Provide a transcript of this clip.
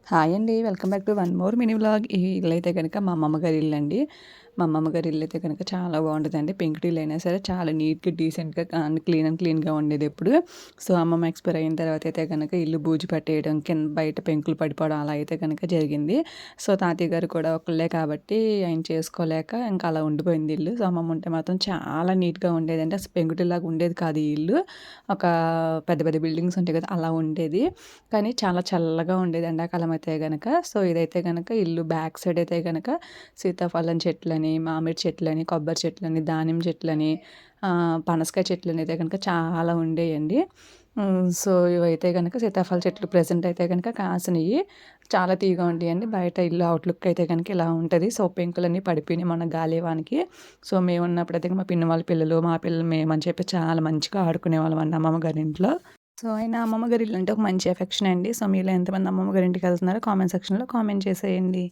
Hi అండి. Welcome back to one more mini vlog. ఈ ఇల్లయితే గనక మా అమ్మమ్మ గారి ఇల్లండి. మా అమ్మమ్మ గారి ఇల్లయితే గనక చాలా బావుంటదండి. పెంకుటిల్లయినా సరే చాలా నీట్‌గా, డీసెంట్‌గా క్లీన్‌గా ఉండేదెప్పుడు. సో, అమ్మమ్మ ఎక్స్‌పైర్ అయిన తర్వాత అయితే గనక ఇల్లు బూజు పట్టేయడం, కింద బయట పెంకులు పడిపోవడం అలా అయితే గనక జరిగింది. సో, తాతయ్య గారు కూడా ఒక్కళ్ళే కాబట్టి ఆయన చేసుకోలేక ఇంకా అలా ఉండిపోయింది ఇల్లు. సో, అమ్మమ్మ ఉంటే మాత్రం చాలా నీట్‌గా ఉండేదండి. అసలు పెంకుటిల్లాగా ఉండేది కాదు ఈ ఇల్లు. ఒక పెద్ద పెద్ద బిల్డింగ్స్ ఉంటాయి కదా! అలా ఉండేది. కానీ చాలా చల్లగా ఉండేది ఎండాకాలం అయితే గనక. సో, ఇదైతే గనక ఇల్లు బ్యాక్ సైడ్ అయితే గనక సీతాఫలం చెట్లని, మామిడి చెట్లని, కొబ్బరి చెట్లని, దానిమ్మ చెట్లని, పనసకాయ చెట్లని అయితే గనక చాలా ఉండేయండి. సో, ఇవైతే గనక సీతాఫల చెట్లు ప్రెజెంట్ అయితే గనక కాసినియి. చాలా తీయగా ఉంటాయండి. బయట ఇల్లు అవుట్‌లుక్ అయితే గనక ఇలా ఉంటది. సో, పెంకులన్నీ పడిపోయినాయి మొన్న గాలి వానకి. సో, మేమున్నప్పుడైతే మా పిన్ని వాళ్ళ పిల్లలు, మా పిల్లలు మేమని చెప్పి చాలా మంచిగా ఆడుకునేవాళ్ళమండి అమ్మమ్మ గారింట్లో. సో, అయినా అమ్మమ్మ గారి ఇల్లంటే ఒక మంచి ఎఫెక్షన్ అండి. సో, మీలో ఎంతమంది అమ్మమ్మ గారింటికెళ్తున్నారో కామెంట్ సెక్షన్‌లో కామెంట్ చేసేయండి.